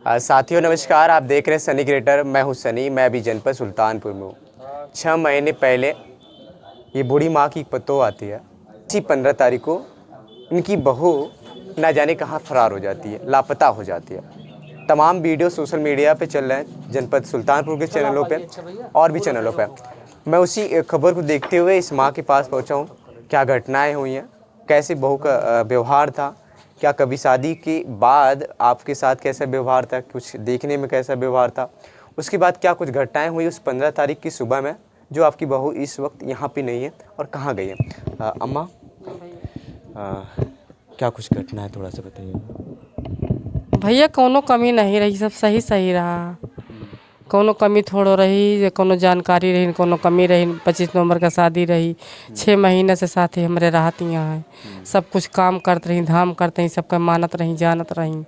साथियों नमस्कार, आप देख रहे हैं सनी क्रिएटर। मैं हूं सनी, मैं अभी जनपद सुल्तानपुर में हूँ। 6 महीने पहले ये बूढ़ी माँ की पतोह आती है। इसी 15 तारीख को इनकी बहू ना जाने कहाँ फरार हो जाती है, लापता हो जाती है। तमाम वीडियो सोशल मीडिया पे चल रहे हैं, जनपद सुल्तानपुर के चैनलों पे और भी चैनलों पे। मैं उसी खबर को देखते हुए इस माँ के पास पहुँचा हूँ। क्या घटनाएँ हुई हैं, कैसे बहू का व्यवहार था, क्या कभी शादी के बाद आपके साथ कैसा व्यवहार था, कुछ देखने में कैसा व्यवहार था, उसके बाद क्या कुछ घटनाएं हुई उस 15 तारीख की सुबह में जो आपकी बहू इस वक्त यहाँ पे नहीं है और कहाँ गई है। अम्मा, क्या कुछ घटना है, थोड़ा सा बताइए। भैया कोनो कमी नहीं रही, सब सही सही रहा। कोनो कमी थोड़ो रही, कोनो जानकारी रही, कोनो कमी रही। 25 नवंबर का शादी रही, 6 महीने से साथी हमरे रहती यहाँ है। सब कुछ काम करते रही, धाम करते रही, सबका मानत रही, जानत रही।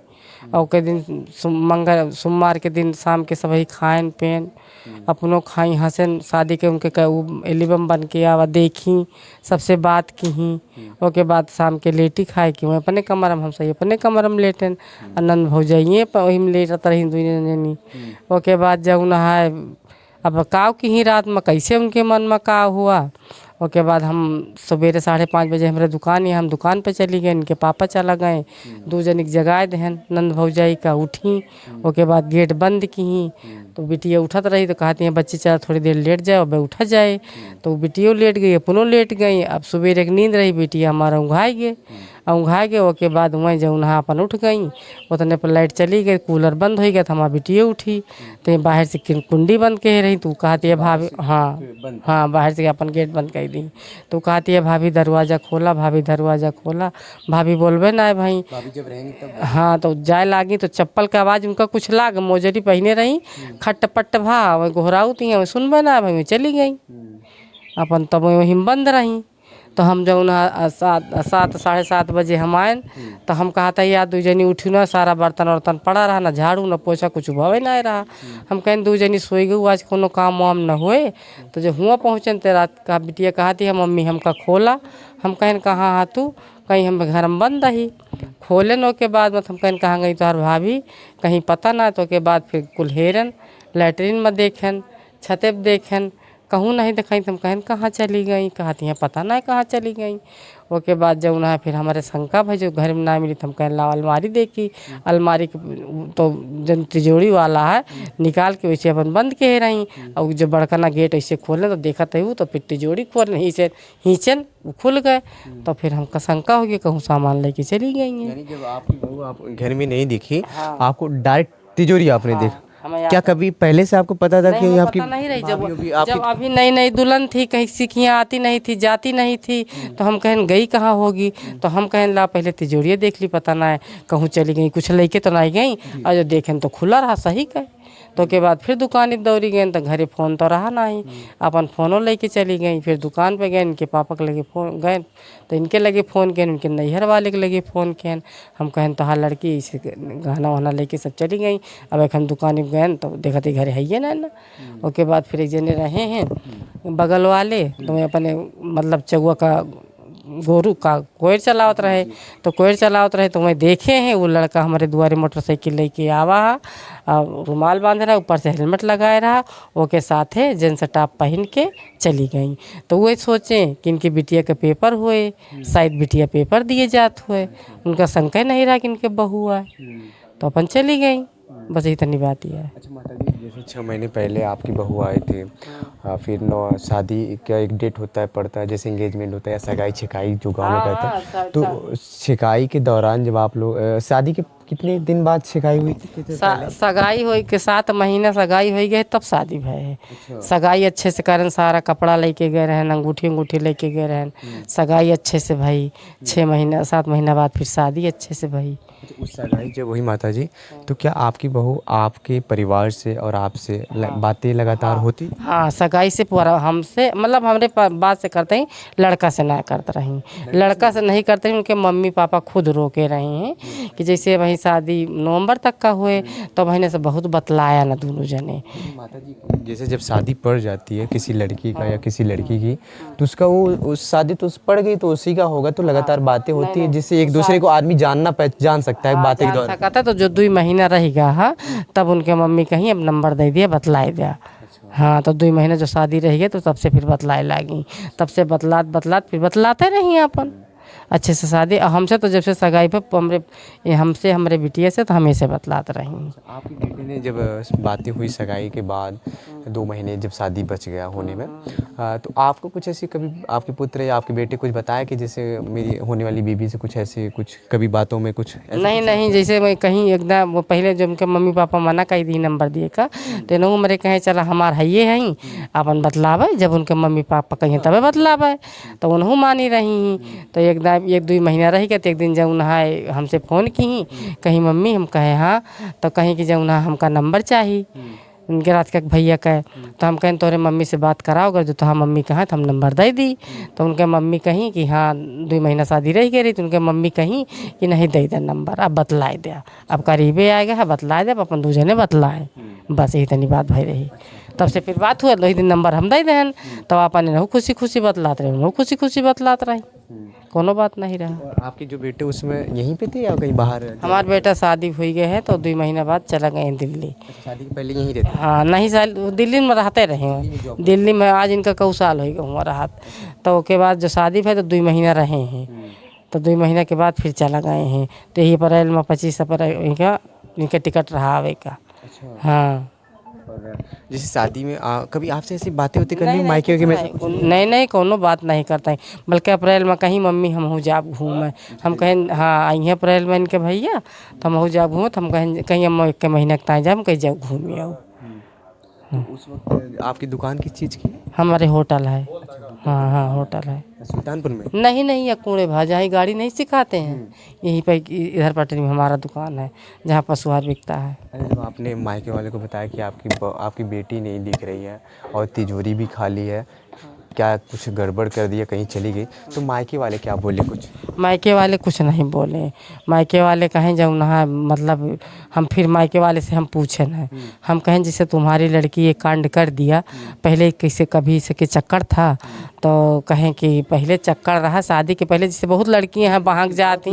और के दिन मंगल सोमवार के दिन शाम के सब ही खाएन पेन अपनों खाई हंसन। शादी के उनके एल्बम बन के आवा देखी, सबसे बात की ही। ओके बाद शाम के लेटी खाए कि वहीं अपने कमर में, हम सही अपने कमर में लेटन। आनंद भौजाइए वही में लेटत रही दुनिया। ओके बाद जब नहाए अब काव की ही रात में कैसे उनके मन में काव हुआ। उसके बाद हम सवेरे 5:30 बजे हमारे दुकान है, हम दुकान पे चली गए। इनके पापा चला गए, 2 जनिक जगाए दहन नंद भौजाई का उठी। उसके बाद गेट बंद की तो बिटिया उठत रही तो कहती हैं बच्ची चला थोड़ी देर लेट जाए और उठा जाए। तो बिटियो लेट गई, अपनों लेट गई। अब सवेरे एक नींद रही, बिटिया हमारा ऊँघाए गए। उसके बाद वहीं जो नहा अपन उठ गई। उतने पर लाइट चली गई, कूलर बंद हो गया तो हमारा बिटिया उठी तो बाहर से कुंडी बंद के रही। तो कहती है भाभी, हाँ बाहर से अपन गेट बंद कर दी। तो कहती है भाभी दरवाज़ा खोला, भाभी दरवाज़ा खोला। भाभी बोलबे ना है भाई, भाभी जब रहेंगी तब। हाँ तो जाए लागी तो चप्पल का आवाज़ उनका कुछ लाग, मोजरी पहने रही, खट पट भा वही घोराउती हैं, सुनबे ना भाई चली गई अपन। तब वहीं बंद रही। तो हम जब 7 साढ़े 7 बजे हम आए तो हम कहा था यार 2 जनी उठी ना, सारा बर्तन वर्तन पड़ा रहा, ना झाड़ू ना पोछा कुछ भवे ना रहा। हम कहें 2 जनी सोई गई, आज कोनो काम वाम न हुए। तो जब हुआ पहुँचन तो रात का बिटिया कहती है मम्मी हमका खोला। हम कहें कहाँ हाँ तू, कहीं हम घर में बंद रही। खोले न के बाद मतलब हम कहें कहाँ गई तोहर भाभी, कहीं पता ना। तो के बाद फिर कुल्हेरन लैटरिन में देखन, छते पर देखन, कहूँ नहीं दिखाई। तो हम कहें कहाँ चली गई, कहती हैं पता नहीं कहाँ चली गई। उसके बाद जब ना फिर हमारे शंका भाई जो घर में ना मिली तो हम कहें ला अलमारी देखी। अलमारी तो जन तिजोरी वाला है निकाल के वैसे अपन बंद के रही। और जो बड़का ना गेट ऐसे खोले तो देखा तो तो फिर तिजोरी खोल हिंचन खुल गए। तो फिर हमका शंका हो गया कहूँ सामान लेके चली गई हैं। यानी जब आपकी बहू आप घर में नहीं दिखी, आपको डायरेक्ट तिजोरी आपने देखा। क्या कभी पहले से आपको पता था कि आपकी पता नहीं रही। जब अभी नई नई दुल्हन थी, कहीं सीखियाँ आती नहीं थी, जाती नहीं थी। तो हम कहें गई कहाँ होगी। तो हम कहें ला पहले तिजोरिया देख ली, पता ना है कहूँ चली गई, कुछ लेके तो नहीं गई। और जो देखें तो खुला रहा, सही कहे। तो के बाद फिर दुकान दौड़ी गई तो घरे फ़ोन तो रहा नहीं, अपन फ़ोनों लेके चली गई। फिर दुकान पे गए, इनके पापा के लगे फ़ोन गए तो इनके लगे फ़ोन के, इनके नैहर वाले के लगे फ़ोन के। हम कहें तो हाँ लड़की इसे गहना वहना लेके सब चली गई। अब एक हम दुकान में गए तो देखा थे घर है ही ना। उसके बाद फिर एक जने रहे हैं बगल वाले, तो मैं अपने मतलब चौवा का गोरू का कोयर चलावत रहे। तो कोयर चलावत रहे तो मैं देखे हैं वो लड़का हमारे दुआरे मोटरसाइकिल लेके आवा है, रुमाल बांध रहा, ऊपर से हेलमेट लगाए रहा। वो के साथ है जींस टॉप पहन के चली गई। तो वही सोचें कि इनकी बिटिया के पेपर हुए, शायद बिटिया पेपर दिए जात हुए, उनका शंका नहीं रहा कि इनके बहू है। तो अपन चली गई, बस इतनी बात ही है। अच्छा माता जी, जैसे 6 महीने पहले आपकी बहू आए थे, फिर शादी का एक डेट होता है पड़ता है, जैसे एंगेजमेंट होता है या सगाई छिकाई जो गांव में कहते हैं। तो छिकाई के दौरान जब आप लोग शादी के कितने दिन बाद छिकाई हुई थी? सगाई हो के 7 महीना सगाई हो गए तब शादी भय है। अच्छा। सगाई अच्छे से करन, सारा कपड़ा लेके गए रहन, अंगूठी लेके गए रहन। सगाई अच्छे से भई, 6 महीना 7 महीना बाद फिर शादी अच्छे से भई। अच्छा, उस सगाई जब वही माता जी, तो क्या आपकी बहू आपके परिवार से और आपसे बातें लगातार होती? हाँ सगाई से पूरा हमसे मतलब हमारे बात से करते ही लड़का से ना करते रही, लड़का से नहीं करते ही उनके मम्मी पापा खुद रोके रहे हैं कि जैसे वही शादी नवंबर तक का हुए तो महीने से बहुत बतलाया ना दोनों जने। माता जी, जैसे जब शादी पड़ जाती है किसी लड़की का या किसी लड़की की, तो उसका वो उस शादी तो पड़ गई तो उसी का होगा, तो लगातार बातें होती है जिससे एक दूसरे को आदमी जान सकता है बातें के जान दौरान। सका था तो जो 2 महीना रहेगा हाँ तब उनके मम्मी कहीं अब नंबर दे दिया बतलाए दिया। हाँ तो 2 महीने जो शादी रही है तो तब से फिर बतलाए लागी, तब से बतलात फिर बतलाते रही अपन अच्छे से शादी। हमसे तो जब से सगाई पे हमसे हमारे बिटिया से तो हमेशा बतलाते रही। आपकी बेटी ने जब बातें हुई सगाई के बाद 2 महीने जब शादी बच गया होने में, तो आपको कुछ ऐसी कभी आपके पुत्र या आपके बेटे कुछ बताया कि जैसे मेरी होने वाली बीबी से कुछ ऐसे कुछ कभी बातों में कुछ नहीं नहीं, जैसे मैं कहीं एकदम वो पहले जब उनके मम्मी पापा मना कर दी नंबर दिए का तो नहू मेरे कहे चला हमार है ही अपन बतलावे, जब उनके मम्मी पापा कहीं तबे बतलावे तो उन्हों मानी रही। तो एकदम 1-2 महीना रही के तो एक दिन जब उन्हें हमसे फ़ोन की कहीं मम्मी, हम कहे हाँ तो कहीं कि जब उन्हें हमका नंबर चाहिए उनके रात का भैया का, तो हम कहें तोरे मम्मी से बात कराओ, अगर जो तो हाँ मम्मी कहा तो हम नंबर दे दी। तो उनके मम्मी कहीं कि हाँ 2 महीना शादी रह गई, तो उनके मम्मी कहीं कि नहीं दे दे नंबर, अब बतलाए दिया, अब करीबे आएगा है बतलाए दे, अब अपन 2 जने बतलाए, बस यही तनी बात भई रही। तब से फिर बात हुआ वही दिन नंबर हम दे दें, तब अपन नहीं खुशी खुशी बतलाते रहे, उन्होंने खुशी खुशी बतलाते रही, कोनो बात नहीं रहा। और आपके जो बेटे उसमें यहीं पे थे या कहीं बाहर? हमारा बेटा शादी हुई गए है तो 2 महीना बाद चला गए दिल्ली। शादी के पहले यहीं रहते? हाँ नहीं साल दिल्ली में रहते रहे हैं, दिल्ली में आज इनका कई साल हो गया हमारा हाथ। तो उसके बाद जो शादी है तो 2 महीना रहे हैं, तो 2 महीना के बाद फिर चला गए हैं। तो यही अप्रैल में 25 अप्रैल इनका टिकट रहा आवे का। हाँ और जैसे शादी में कभी आपसे ऐसी बातें होती करनी मायके के में? नहीं कोनो बात नहीं करते हैं, बल्कि अप्रैल में कहीं मम्मी हम हो जाब घूमे, हम कहें हाँ आई अप्रैल में इनके भैया तो हम हो जाब घूमे, तो हम कहें कहीं हम 1 महीने के टाइम कहीं जाओ घूमे आओ। उस वक्त आपकी दुकान किस चीज़ की? हमारे होटल है। हाँ हाँ होटल है सुल्तानपुर में? नहीं नहीं, या कूड़े भाजा ही गाड़ी नहीं सिखाते हैं, यहीं पर इधर पटरी में हमारा दुकान है जहाँ पशुहार बिकता है। अरे जब आपने मायके वाले को बताया कि आपकी बेटी नहीं दिख रही है और तिजोरी भी खाली है, क्या कुछ गड़बड़ कर दिया कहीं चली गई, तो मायके वाले क्या बोले कुछ? मायके वाले कुछ नहीं बोले, मायके वाले कहें जब नहा मतलब हम फिर मायके वाले से हम पूछे न, हम कहें जैसे तुम्हारी लड़की ये कांड कर दिया, पहले कैसे कभी इसके चक्कर था, तो कहें कि पहले चक्कर रहा शादी के पहले, जैसे बहुत लड़कियां हैं बहाक जाती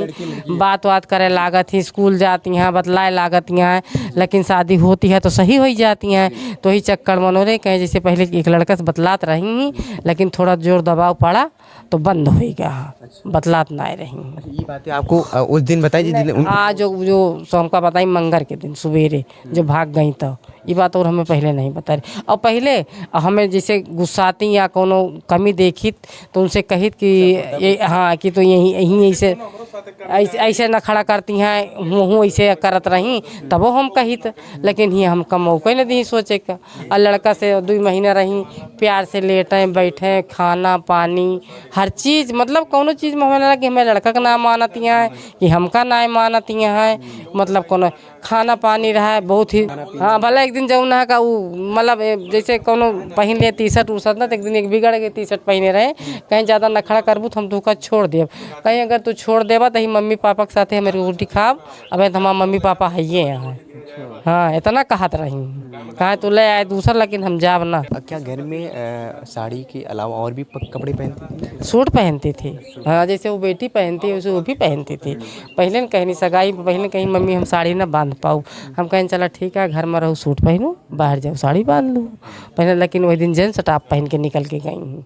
बात करे लागत ही, स्कूल जाती हैं बतलाए लागत हैं, लेकिन शादी होती है तो सही हो जाती हैं, तो ही चक्कर मनोरे कहें जैसे पहले एक लड़का से बतलात रही लेकिन थोड़ा जोर दबाव पड़ा तो बंद हो गया, बतलात ना रही। ये बातें आपको उस दिन बताई जिस दिन हाँ जो शाम का बताई मंगर के दिन सवेरे जो भाग गई, तो ये बात और हमें पहले नहीं बता रही। और पहले हमें जैसे गुस्साती या कोनो कमी देखी तो उनसे कहित कि ये हाँ कि तो यहीं ऐसे न खड़ा करती हैं, हूँ ऐसे करत रही, तब वो हम कहित, लेकिन ही हम कम मौका नहीं दी सोचे का। और लड़का से 2 महीना रही, प्यार से लेटे बैठे, खाना पानी हर चीज़, मतलब कोनो चीज़ में हमें लगा कि हमें लड़का का नाम मानती हैं कि हमका नाम मानती हैं, मतलब कोनो खाना पानी रहा है बहुत ही। हाँ भला एक दिन जौन है का वो मतलब जैसे कोनो पहन लिए टी-शर्ट उर्शर्ट ना, तो एक दिन एक बिगड़ गए टी-शर्ट पहने रहे, कहीं ज़्यादा नखड़ा करबू तो हम तुका छोड़ देव, कहीं अगर तू छोड़ देवा तो ही मम्मी पापा के साथ हमें रोटी खाब, अब तो हमारे मम्मी पापा है ये यहाँ। हाँ इतना कहत रही, कहा तू ले आए दूसरा, लेकिन हम जाब ना। क्या घर में साड़ी के अलावा और भी कपड़े पहनते थे? सूट पहनती थी, हाँ जैसे वो बेटी पहनती है वैसे वो भी पहनती थी। पहले न कहीं सगाई पहले कहीं मम्मी हम साड़ी ना बांध पाऊँ, हम कहें चला ठीक है घर में रहूँ सूट पहनूँ, बाहर जाऊँ साड़ी बांध लूँ पहले, लेकिन वही दिन जींस टॉप पहन के निकल के गई हूँ,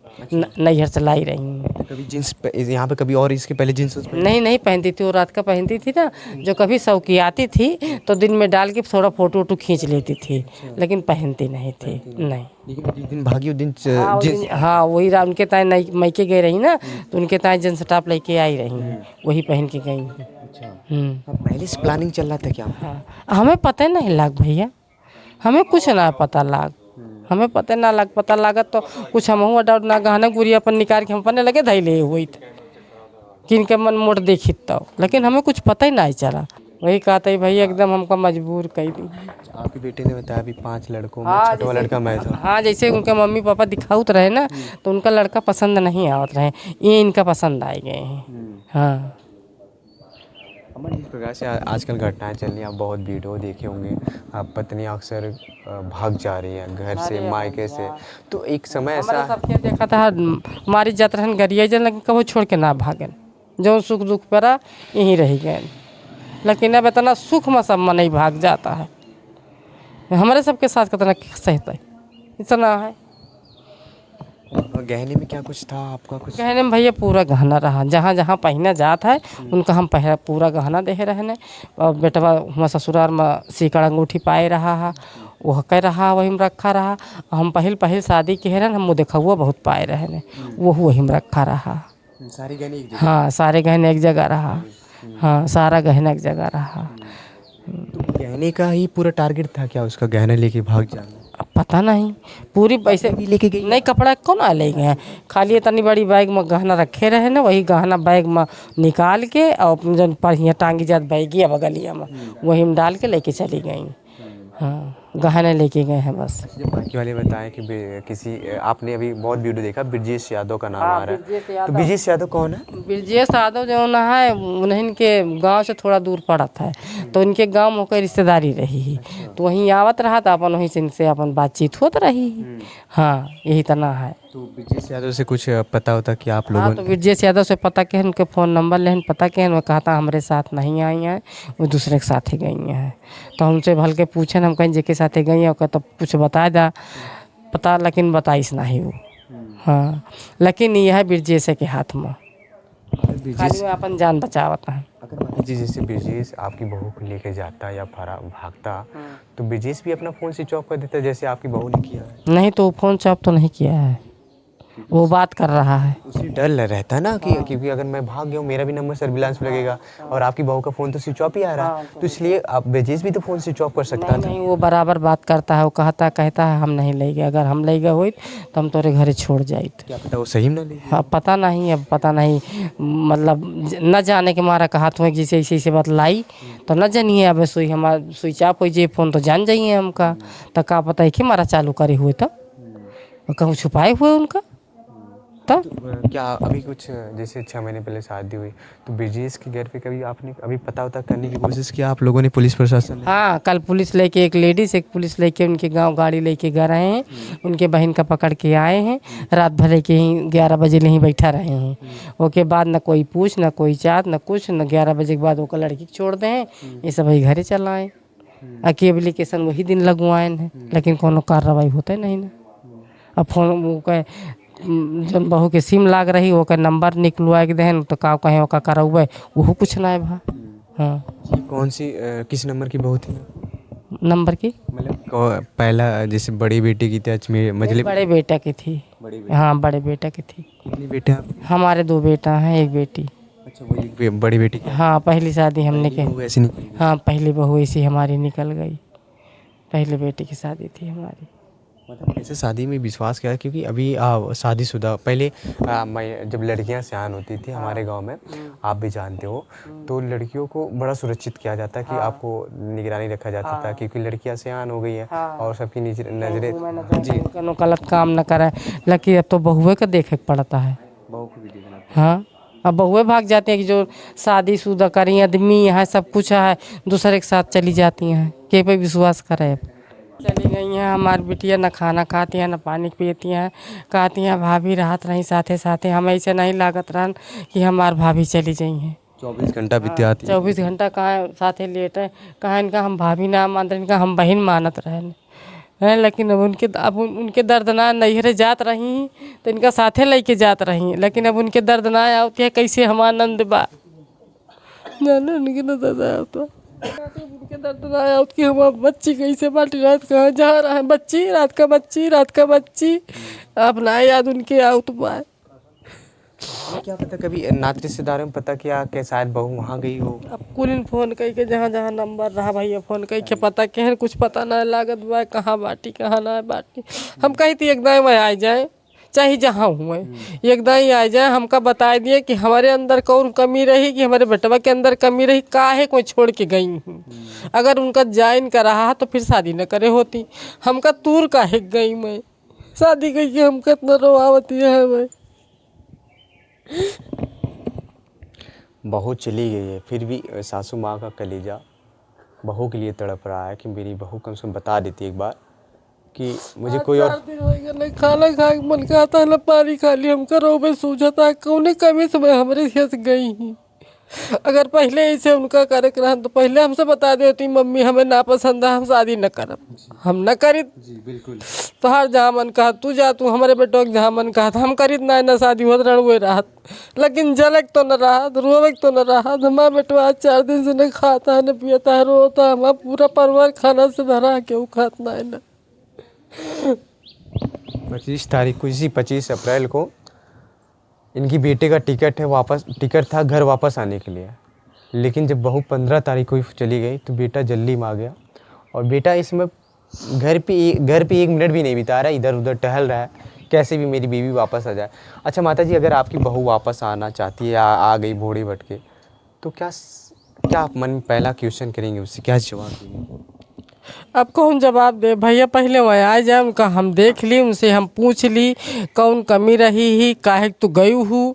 नैहर से लाई रही हूँ। कभी जींस यहाँ पे कभी और इसके पहले जींस नहीं पहनती थी, वो रात का पहनती थी ना, जो कभी शौकी आती थी तो दिन में डाल के थोड़ा फोटो वोटो खींच लेती थी, लेकिन पहनती नहीं थी। नहीं लेकिन जिस दिन भागी उस दिन हाँ वही उनके ताए मैके गई रही ना, तो उनके ताए जींस टॉप लेके आई रही, वही पहन के गई। पहले से प्लानिंग चल रहा था क्या? हाँ हमें पता नहीं लग भैया, हमें कुछ ना पता लग, हमें पता ना लग, पता लागत तो कुछ हम हुआ डाउट ना गहना गुड़ी अपन निकाल के हम अपने लगे धैले हुई थे किन के मन मोट देखी तो, लेकिन हमें कुछ पता ही नहीं चला। वही कहते ही भैया एकदम हमको मजबूर कर दी। आपके बेटे ने बताया अभी 5 लड़कों में हाँ, छठवां लड़का मैं था। हाँ जैसे उनके मम्मी पापा दिखाउत रहे ना, तो उनका लड़का पसंद नहीं आवत रहे, ये इनका पसंद आए गए हैं। हाँ अमन, जिस प्रकार से आजकल घटनाएं चल रही हैं, आप बहुत वीडियो देखे होंगे, आप पत्नियां अक्सर भाग जा रही हैं घर से, मायके से, तो एक समय हमारे ऐसा सबके देखा था हमारी जात रहन गरिया जन, लेकिन कभी छोड़ के ना भागन, जो सुख दुख पड़ा यहीं रह गए। लेकिन अब इतना सुख में सब मन नहीं भाग जाता है, हमारे सबके साथ कितना सहता है, इतना है। और गहने में क्या कुछ था आपका? कुछ गहने में भैया पूरा गहना रहा, जहाँ जहाँ पहना जात है उनका हम पूरा गहना दे रहने। और बेटवा हमारे ससुराल में सीकड़ अंगूठी पाए रहा है, वह कह रहा वही में रखा रहा। हम पहल शादी के रहन हम देखा हुआ बहुत पाए रहने, वो वही में रखा रहा। सारी गहने एक जगह? हाँ सारे गहने एक जगह रहा। हाँ सारा गहना एक जगह रहा। तो गहने का ही पूरा टारगेट था क्या उसका, गहना लेके भाग जाना? अब पता नहीं, पूरी पैसे भी लेके गई नहीं, कपड़ा कौन आ ले गए, खाली इतनी बड़ी बैग में गहना रखे रहे ना, वही गहना बैग में निकाल के और अपने जन पर टांगी जात बैगिया बगलिया में वही में डाल के लेके चली गई। हाँ गहने लेके गए हैं बस। जब बाकी वाले बताएं कि किसी, आपने अभी बहुत वीडियो देखा, ब्रजेश यादव का नाम आ रहा है, तो ब्रजेश यादव कौन है? ब्रजेश यादव जो ना है उन्हीं के गांव से थोड़ा दूर पड़ा था, तो इनके गांव में होकर रिश्तेदारी रही, तो वहीं आवत रहा था, अपन वहीं से इनसे अपन बातचीत होत रही। हाँ यही तना है। तो ब्रजेश यादव से कुछ पता होता कि आप लोगों हाँ तो ब्रजेश यादव से पता के उनके फ़ोन नंबर लेन पता के वो कहता हमारे साथ नहीं आई हैं, वो दूसरे के साथ ही गई हैं। तो हमसे भल के पूछे हम कहीं जेके साथ गई हैं, तो कुछ बता दा पता, लेकिन बताइस नहीं वो। हाँ लेकिन यह है ब्रजेश के हाथ में, खाली वो अपन जान बचावता है। अगर मान लीजिए जैसे ब्रजेश आपकी बहू को लेके जाता या भागता, तो ब्रजेश भी अपना फ़ोन स्विच ऑफ कर देता जैसे आपकी बहू ने किया है? नहीं तो फ़ोन स्विच ऑफ तो नहीं किया है, वो बात कर रहा है। उसे डर रहता है ना कि क्योंकि अगर मैं भाग गया हूँ मेरा भी नंबर सर्विलांस में लगेगा, और आपकी बहू का फ़ोन तो स्विच ऑफ ही आ रहा है, तो इसलिए आप ब्रजेश भी तो फ़ोन स्विच ऑफ कर सकता था। नहीं वो बराबर बात करता है, वो कहता है हम नहीं ले गए, अगर हम ले गए हो तो हम तोरे घरे छोड़ जाइत। क्या पता वो सही में ना ले? हाँ पता नहीं, अब पता नहीं, मतलब न जाने के मारा कहा तो जैसे ऐसे ऐसे बात लाई तो न जानिए, अब सुई हमारा स्विच ऑफ हो जाए फ़ोन तो जान जाइए हमका, तो का पता है कि मारा चालू करे हुए तो कहूँ छुपाए हुए उनका। तो क्या अभी कुछ जैसे 6 महीने पहले शादी हुई, तो ब्रजेश के घर पे कभी आपने अभी पता होता करने की कोशिश किया आप लोगों ने, पुलिस प्रशासन ने? हाँ कल पुलिस लेके एक लेडीज एक पुलिस लेके उनके गांव गाड़ी लेके गए रहे हैं, उनके बहन का पकड़ के आए हैं, रात भर के ही 11 बजे नहीं बैठा रहे हैं। उसके बाद न कोई पूछ न कोई चात न कुछ, न 11 बजे के बाद वो लड़की को छोड़ दें, ये सब वही घरे चल आए, अकी एप्लीकेशन वही दिन लगवाए हैं, लेकिन कोनो कार्रवाई होते नहीं ना। अब फोन वो कहे जन बहू के सिम लाग रही वो का नंबर निकलवा के दें, तो का कहें वो का करवे वो कुछ ना है भा। हाँ ये कौन सी किस नंबर की बहू थी? नंबर की मतलब पहला जैसे बड़ी बेटी की थी अजमेर मजले? बड़े बेटा की थी। हाँ बड़े बेटा की थी। कितने बेटे हैं आपके? हमारे 2 बेटा हैं, 1 बेटी। अच्छा, वो एक बड़ी बेटी की? हाँ पहली शादी हमने की। बहू ऐसी नहीं? हाँ पहली बहू ऐसी हमारी निकल गई, पहले बेटी की शादी थी हमारी। मतलब ऐसे शादी में विश्वास किया, क्योंकि अभी शादीशुदा पहले मैं जब लड़कियां सयान होती थी हमारे गांव में, आप भी जानते हो, तो लड़कियों को बड़ा सुरक्षित किया जाता कि आपको निगरानी रखा जाता था, क्योंकि लड़कियां सयान हो गई हैं और सबकी नजरें जी गलत काम न करे, लेकिन अब तो बहुए का देखे पड़ता है। बहू को भी देखना। हाँ अब बहुए भाग जाती हैं कि जो शादीशुदा करी आदमी है, सब कुछ है, दूसरे के साथ चली जाती हैं, के पे विश्वास करे। चली गई हैं हमारी बिटिया, न खाना खाती हैं न पानी पीती हैं, कहती हैं भाभी राहत रही साथे साथे, हम ऐसे नहीं लागत रहन कि हमार भाभी चली गई हैं। 24 घंटा बीत्याती? 24 घंटा कहाँ साथे लेट है, कहाँ इनका हम भाभी ना मानते, इनका हम बहन मानत रहन हैं। लेकिन अब उनके दर्दना नैहरे जात रही तो इनका साथे लेके जात रही, लेकिन अब उनके दर्दना आती है कैसे हम आनंद बा उनके दर्द ना आया उसकी, हम बच्ची कैसे बाटी रात कहाँ जा रहा है, बच्ची रात का बच्ची अब ना याद उनके आओ तो बात। क्या पता कभी नात रिश्तेदारों में पता किया कि शायद बहू वहाँ गई हो? अब कुल फ़ोन कई के जहाँ जहाँ नंबर रहा भैया फ़ोन कई के पता के कुछ पता ना लागत बा कहाँ बाटी कहाँ ना बाटी। हम कही थी एकदम में आ जाए चाहे जहाँ हुए एकदम ही आ जाए, हमका बता दिए कि हमारे अंदर कौन कमी रही, कि हमारे बेटवा के अंदर कमी रही, काहे कोई छोड़ के गई हूँ। अगर उनका जाइन का रहा तो फिर शादी न करे होती, हमका दूर काहे गई मैं, शादी करके हमका इतना रोआवती है मैं। बहू चली गई है फिर भी सासू माँ का कलेजा बहू के लिए तड़प रहा है कि मेरी बहू कम से कम बता देती एक बार कि मुझे कोई और। 4 दिन हो गए खाना खा के मन कहता है, ना पानी खा लिया, हमका रोबे सूझता कौने कमी से मैं हमारे यहाँ से गई ही। अगर पहले ऐसे उनका करे के रहन तो पहले हमसे बता देती, मम्मी हमें ना पसंद है, हम शादी न करब, हम न करी। जी बिल्कुल। तोहार जहाँ मन कहा तू जा, तू हमारे बेटो के जहाँ मन कहा हम करी ना शादी होत रणुए राहत, लेकिन जलक तो न राहत, रोवक तो न राहत। हमारा बेटो आज 4 दिन से न खाता है, न पियता है, रोता है। हमारा पूरा परिवार खाना से धरा के वो खाता है ना। 25 तारीख को, इसी 25 अप्रैल को इनकी बेटे का टिकट है, वापस टिकट था घर वापस आने के लिए। लेकिन जब बहू 15 तारीख को ही चली गई तो बेटा जल्दी में आ गया और बेटा इसमें घर पे 1 मिनट भी नहीं बिता रहा है, इधर उधर टहल रहा है, कैसे भी मेरी बीवी वापस आ जाए। अच्छा माता जी, अगर आपकी बहू वापस आना चाहती है, आ गई भोड़े भटके, तो क्या आप मन में पहला क्वेश्चन करेंगे, उससे क्या जवाब देंगे? अब कौन जवाब दे भैया, पहले वहाँ आ जाए, उनका हम देख ली, उनसे हम पूछ ली कौन कमी रही ही, काहे तू गई हूँ,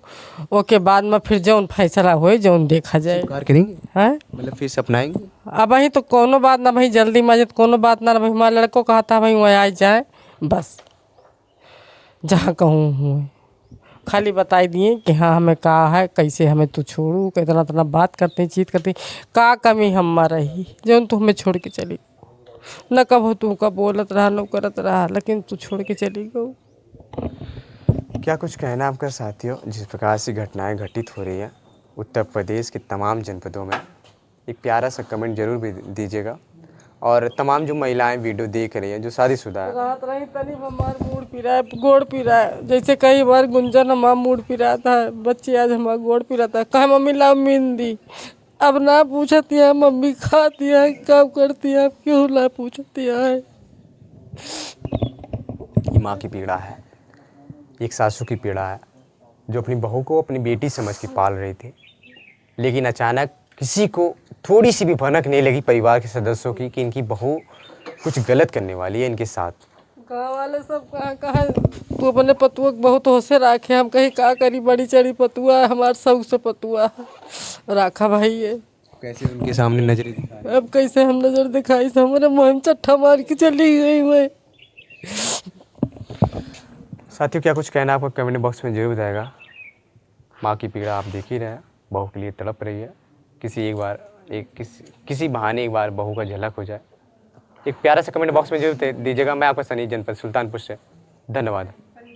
ओके बाद में फिर जौन फैसला होए जौन देखा जाए। स्वीकार करेंगे, हैं मतलब फिर से अपनाएंगे? अब वही तो कोनो बात ना भाई, जल्दी मजे तो कोनो बात ना भाई। हमारे लड़को कहता भाई वहाँ आ जाए, बस जहाँ कहूँ हूँ खाली बताई दिए कि हाँ हमें कहा है, कैसे हमें तू छोड़ू, कितना इतना बात करते चीत करते, का कमी हम रही जौन तू हमें छोड़ के चली, न कब तू का बोलत रहा न करत रहा, लेकिन तू छोड़ के चली गई। क्या कुछ कहना आपका साथियों, जिस प्रकार से घटनाएं घटित हो रही है उत्तर प्रदेश के तमाम जनपदों में, एक प्यारा सा कमेंट जरूर भी दीजिएगा। और तमाम जो महिलाएं वीडियो देख रही हैं जो शादीशुदा है, रात रही तनी हमार मूड पिरा है, गोड़ पिरा है, जैसे कई बार गुंजन हमारा मूड पिराता है, बच्चे आज हमारा गोड़ पिराता है, कहा मम्मी लाओ मेहंदी, अब ना पूछती है मम्मी खाती है कब करती है, अब क्यों ना पूछती है। ये माँ की पीड़ा है, एक सासू की पीड़ा है, जो अपनी बहू को अपनी बेटी समझ के पाल रही थी, लेकिन अचानक किसी को थोड़ी सी भी भनक नहीं लगी परिवार के सदस्यों की कि इनकी बहू कुछ गलत करने वाली है इनके साथ। गाँव वाले सब कहा तू अपने पतुआ के बहुत होशे राखे, हम कहीं का करी, बड़ी चढ़ी पतुआ है हमारे सब से पतुआ राखा भाई ये। कैसे उनके सामने नजरें दिखाई? अब कैसे हम नजर दिखाई से, हमारे मुँह में चट्ठा मार के चली गई मैं। साथियों, क्या कुछ कहना आपको कमेंट बॉक्स में जरूर बताएगा। माँ की पीड़ा आप देख ही रहे हैं, बहू के लिए तड़प रही है, किसी बहाने एक बार बहू का झलक हो जाए। एक प्यारा सा कमेंट बॉक्स में जरूर दीजिएगा। मैं आपका सनी, जनपद सुल्तानपुर से, धन्यवाद।